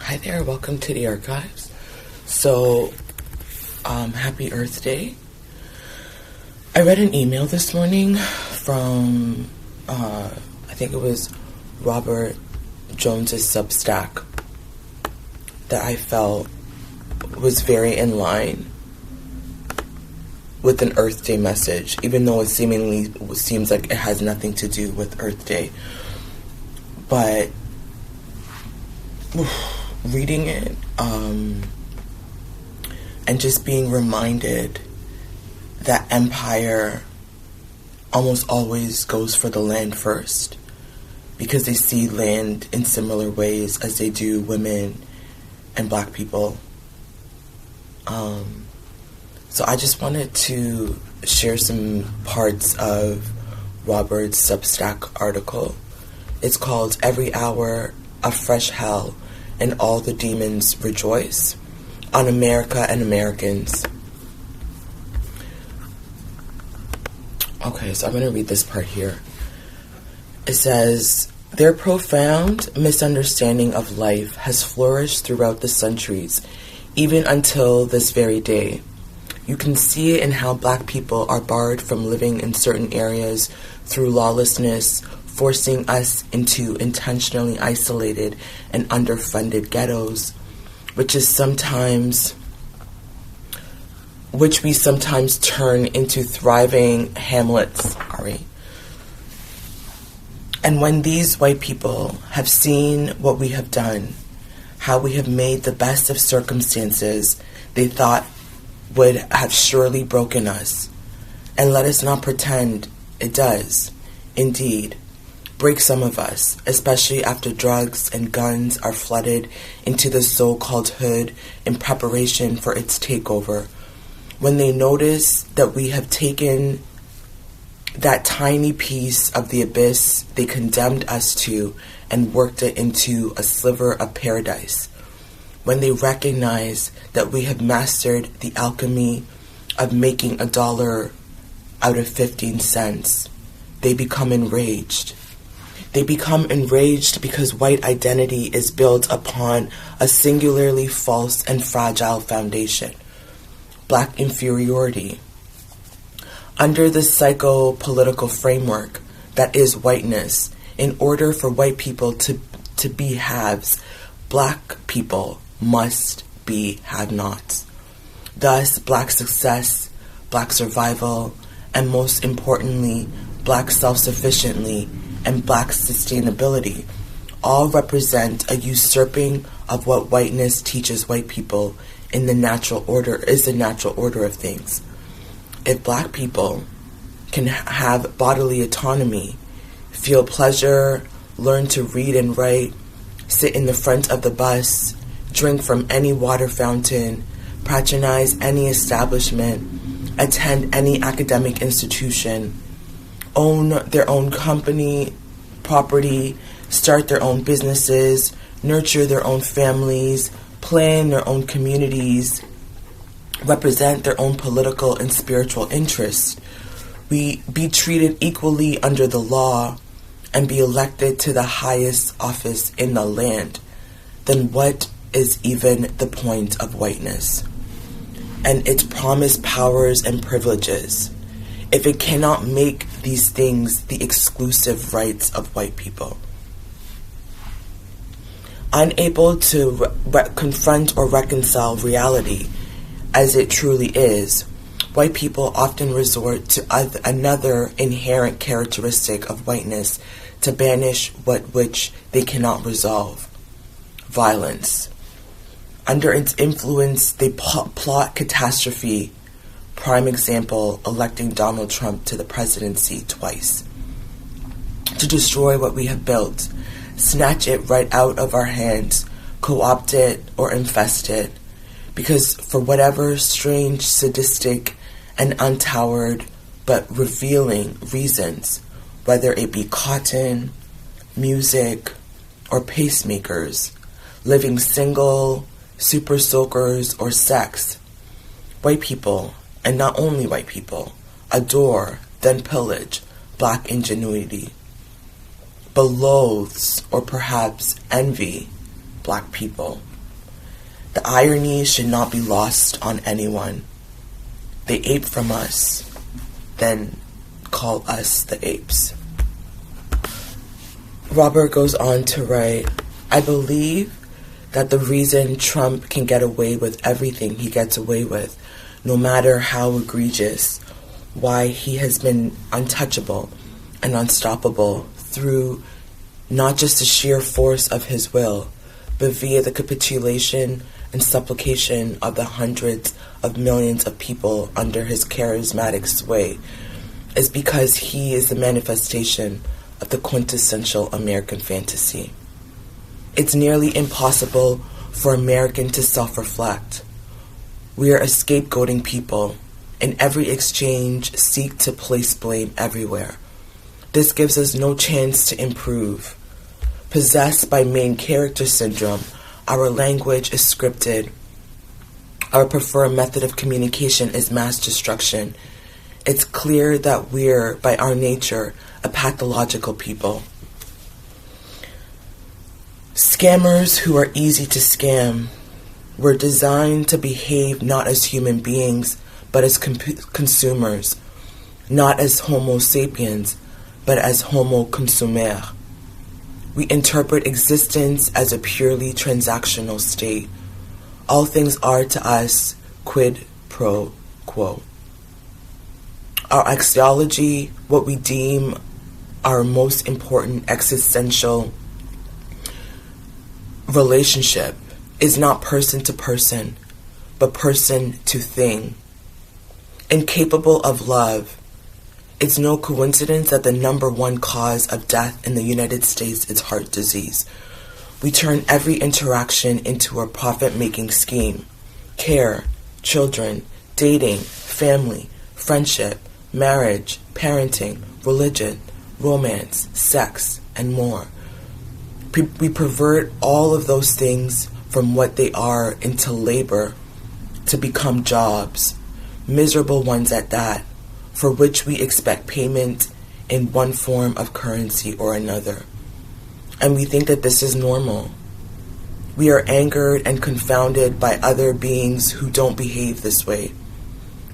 Hi there, welcome to the archives. So, happy Earth Day. I read an email this morning from, I think it was Robert Jones's Substack that I felt was very in line with an Earth Day message, even though it seemingly seems like it has nothing to do with Earth Day. But reading it and just being reminded that empire almost always goes for the land first, because they see land in similar ways as they do women and black people. So I just wanted to share some parts of Robert's Substack article. It's called "Every Hour a Fresh Hell and All the Demons Rejoice" on America and Americans. Okay, so I'm going to read this part here. It says, "Their profound misunderstanding of life has flourished throughout the centuries, even until this very day. You can see it in how black people are barred from living in certain areas through lawlessness, forcing us into intentionally isolated and underfunded ghettos, which we sometimes turn into thriving hamlets. And when these white people have seen what we have done, how we have made the best of circumstances they thought would have surely broken us, and let us not pretend it does, indeed, break some of us, especially after drugs and guns are flooded into the so-called hood in preparation for its takeover. When they notice that we have taken that tiny piece of the abyss they condemned us to and worked it into a sliver of paradise. When they recognize that we have mastered the alchemy of making $1 out of 15 cents, they become enraged. They become enraged because white identity is built upon a singularly false and fragile foundation: black inferiority. Under the psycho-political framework that is whiteness, in order for white people to be haves, black people must be have-nots. Thus, black success, black survival, and most importantly, black self-sufficiency and black sustainability all represent a usurping of what whiteness teaches white people is the natural order of things. If black people can have bodily autonomy, feel pleasure, learn to read and write, sit in the front of the bus, drink from any water fountain, patronize any establishment, attend any academic institution, own their own company, property, start their own businesses, nurture their own families, plan their own communities, represent their own political and spiritual interests, we be treated equally under the law, and be elected to the highest office in the land, then what is even the point of whiteness and its promised powers and privileges if it cannot make these things the exclusive rights of white people? Unable to confront or reconcile reality as it truly is, white people often resort to another inherent characteristic of whiteness to banish which they cannot resolve: violence. Under its influence, they plot catastrophe. Prime example, electing Donald Trump to the presidency twice. To destroy what we have built, snatch it right out of our hands, co-opt it or infest it, because for whatever strange, sadistic, and untowered but revealing reasons, whether it be cotton, music, or pacemakers, living single, super soakers, or sex, white people, and not only white people, adore, then pillage, black ingenuity, but loathes or perhaps envy black people. The irony should not be lost on anyone. They ape from us, then call us the apes. Robert goes on to write, I believe that the reason Trump can get away with everything he gets away with, no matter how egregious, why he has been untouchable and unstoppable through not just the sheer force of his will, but via the capitulation and supplication of the hundreds of millions of people under his charismatic sway, is because he is the manifestation of the quintessential American fantasy. It's nearly impossible for Americans to self-reflect. We are a scapegoating people. In every exchange, seek to place blame everywhere. This gives us no chance to improve. Possessed by main character syndrome, our language is scripted. Our preferred method of communication is mass destruction. It's clear that we're, by our nature, a pathological people. Scammers who are easy to scam were designed to behave not as human beings, but as consumers, not as Homo sapiens, but as Homo consumer. We interpret existence as a purely transactional state. All things are to us quid pro quo. Our axiology, what we deem our most important existential relationship, is not person to person, but person to thing. Incapable of love, it's no coincidence that the number one cause of death in the United States is heart disease. We turn every interaction into a profit-making scheme. Care, children, dating, family, friendship, marriage, parenting, religion, romance, sex, and more. We pervert all of those things from what they are into labor to become jobs, miserable ones at that, for which we expect payment in one form of currency or another. And we think that this is normal. We are angered and confounded by other beings who don't behave this way.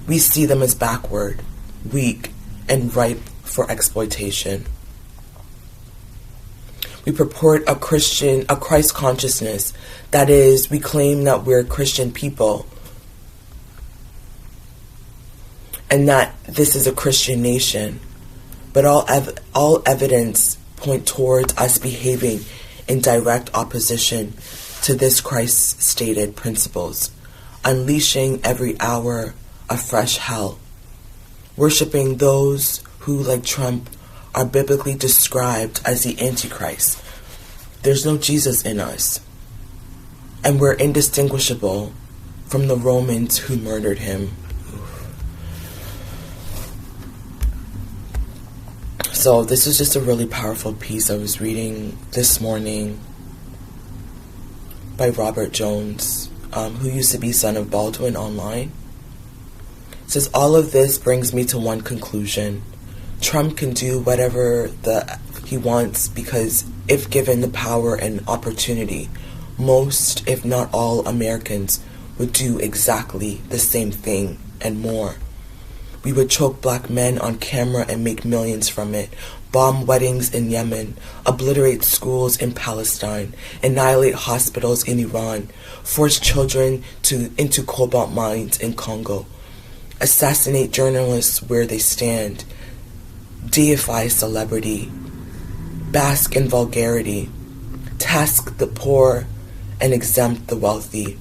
We see them as backward, weak, and ripe for exploitation. We purport a Christ consciousness. That is, we claim that we're Christian people and that this is a Christian nation. But all evidence point towards us behaving in direct opposition to this Christ's stated principles, unleashing every hour a fresh hell, worshiping those who, like Trump, are biblically described as the Antichrist. There's no Jesus in us, and we're indistinguishable from the Romans who murdered him. So this is just a really powerful piece I was reading this morning by Robert Jones, who used to be son of Baldwin online. It says, all of this brings me to one conclusion. Trump can do whatever he wants because if given the power and opportunity, most, if not all, Americans would do exactly the same thing and more. We would choke black men on camera and make millions from it, bomb weddings in Yemen, obliterate schools in Palestine, annihilate hospitals in Iran, force children into cobalt mines in Congo, assassinate journalists where they stand, deify celebrity, bask in vulgarity, task the poor and exempt the wealthy,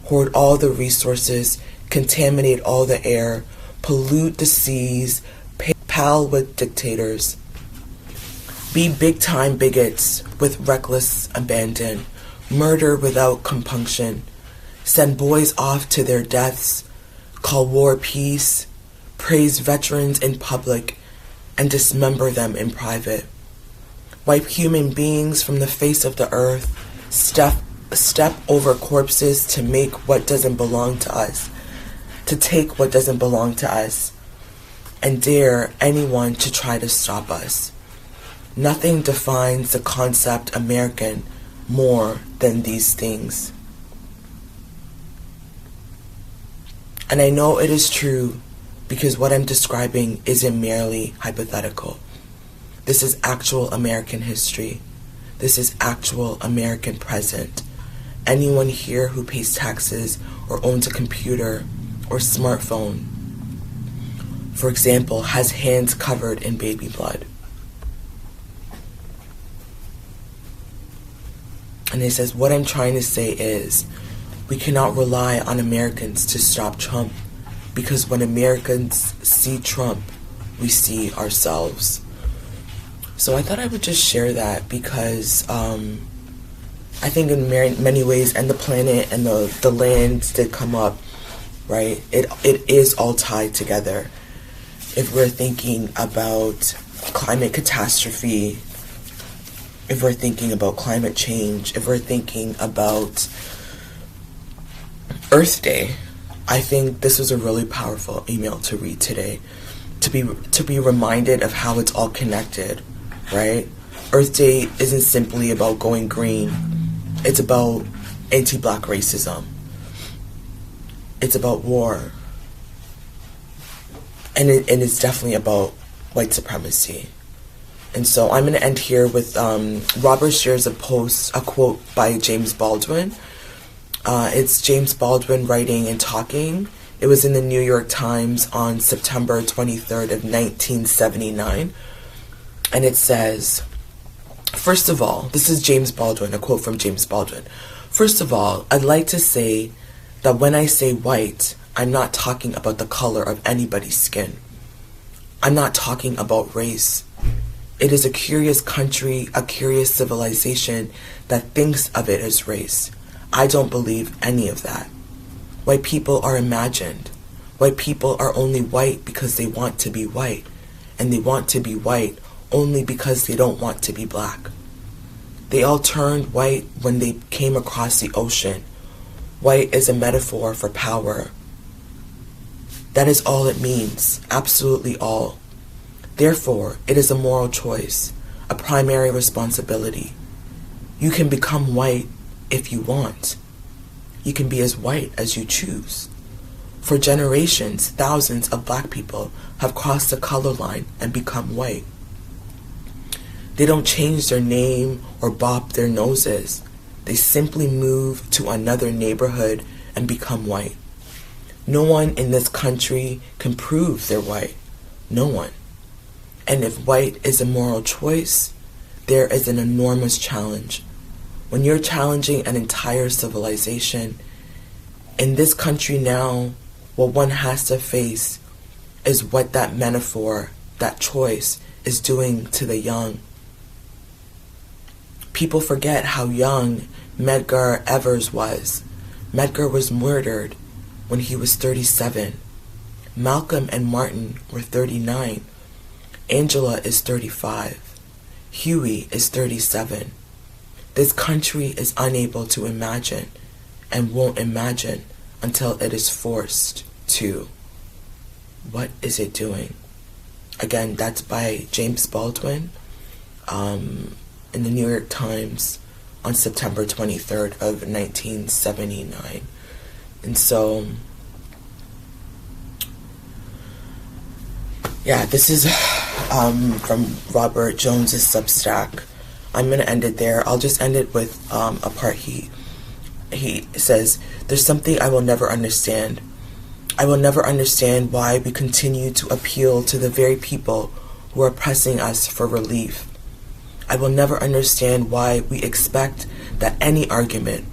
hoard all the resources, contaminate all the air, pollute the seas, pal with dictators, be big-time bigots with reckless abandon, murder without compunction, send boys off to their deaths, call war peace, praise veterans in public, and dismember them in private, wipe human beings from the face of the earth, step over corpses to make what doesn't belong to us, to take what doesn't belong to us, and dare anyone to try to stop us. Nothing defines the concept American more than these things. And I know it is true because what I'm describing isn't merely hypothetical. This is actual American history. This is actual American present. Anyone here who pays taxes or owns a computer or smartphone, for example, has hands covered in baby blood. And it says, what I'm trying to say is, we cannot rely on Americans to stop Trump, because when Americans see Trump, we see ourselves. So I thought I would just share that because I think in many ways, and the planet and the land did come up, right? It is all tied together. If we're thinking about climate catastrophe, if we're thinking about climate change, if we're thinking about Earth Day, I think this was a really powerful email to read today, to be reminded of how it's all connected, right? Earth Day isn't simply about going green. It's about anti-black racism. It's about war. And it's definitely about white supremacy. And so I'm going to end here with Robert shares a quote by James Baldwin. It's James Baldwin writing and talking. It was in the New York Times on September 23rd of 1979. And it says, first of all, this is James Baldwin, a quote from James Baldwin. First of all, I'd like to say that when I say white, I'm not talking about the color of anybody's skin. I'm not talking about race. It is a curious country, a curious civilization that thinks of it as race. I don't believe any of that. White people are imagined. White people are only white because they want to be white. And they want to be white only because they don't want to be black. They all turned white when they came across the ocean. White is a metaphor for power. That is all it means, absolutely all. Therefore, it is a moral choice, a primary responsibility. You can become white if you want. You can be as white as you choose. For generations, thousands of black people have crossed the color line and become white. They don't change their name or bop their noses. They simply move to another neighborhood and become white. No one in this country can prove they're white. No one. And if white is a moral choice, there is an enormous challenge. When you're challenging an entire civilization, in this country now, what one has to face is what that metaphor, that choice, is doing to the young. People forget how young Medgar Evers was. Medgar was murdered when he was 37. Malcolm and Martin were 39. Angela is 35. Huey is 37. This country is unable to imagine and won't imagine until it is forced to. What is it doing? Again, that's by James Baldwin in the New York Times on September 23rd of 1979. And so, yeah, this is from Robert Jones's Substack. I'm going to end it there. I'll just end it with a part he says, there's something I will never understand. I will never understand why we continue to appeal to the very people who are pressing us for relief. I will never understand why we expect that any argument,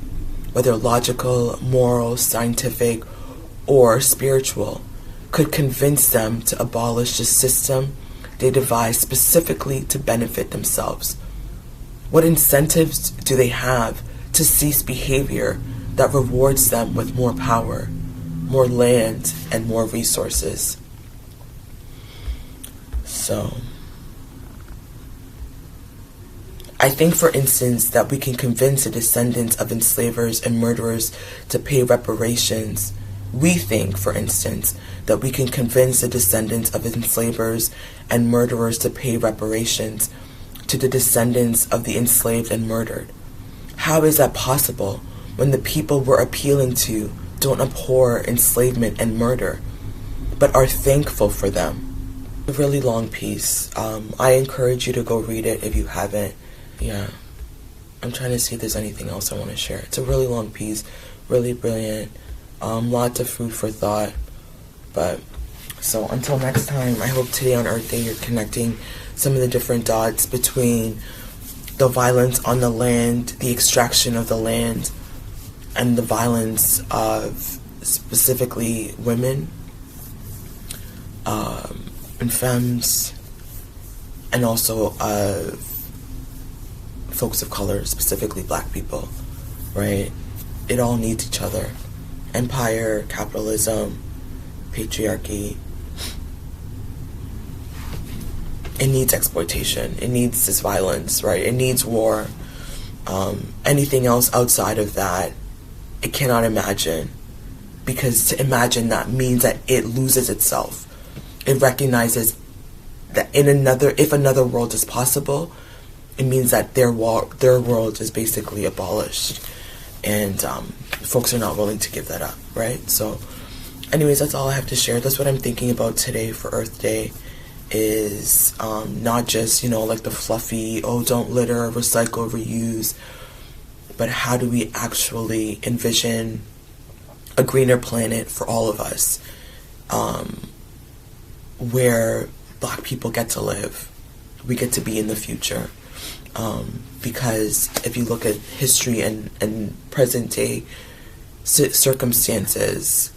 whether logical, moral, scientific, or spiritual, could convince them to abolish the system they devised specifically to benefit themselves. What incentives do they have to cease behavior that rewards them with more power, more land, and more resources? So, I think, for instance, that we can convince the descendants of enslavers and murderers to pay reparations. We think, for instance, that we can convince the descendants of enslavers and murderers to pay reparations to the descendants of the enslaved and murdered. How is that possible when the people we're appealing to don't abhor enslavement and murder, but are thankful for them. A really long piece. I encourage you to go read it if you haven't. Yeah. I'm trying to see if there's anything else I want to share. It's a really long piece, really brilliant, lots of food for thought. But, so until next time, I hope today on Earth Day you're connecting some of the different dots between the violence on the land, the extraction of the land, and the violence of specifically women, and femmes, and also folks of color, specifically black people, right? It all needs each other. Empire, capitalism, patriarchy. It needs exploitation. It needs this violence, right? It needs war. Anything else outside of that, it cannot imagine. Because to imagine that means that it loses itself. It recognizes that if another world is possible, it means that their world is basically abolished. And folks are not willing to give that up, right? So anyways, that's all I have to share. That's what I'm thinking about today for Earth Day, is not just, like the fluffy, don't litter, recycle, reuse, but how do we actually envision a greener planet for all of us, where black people get to live, we get to be in the future. Because if you look at history and present day circumstances,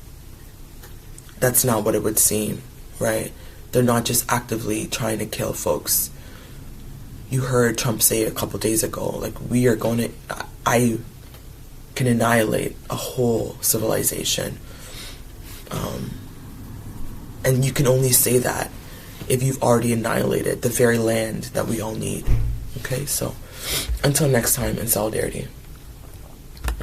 that's not what it would seem, right? They're not just actively trying to kill folks. You heard Trump say a couple days ago, I can annihilate a whole civilization. And you can only say that if you've already annihilated the very land that we all need. Okay, so until next time, in solidarity.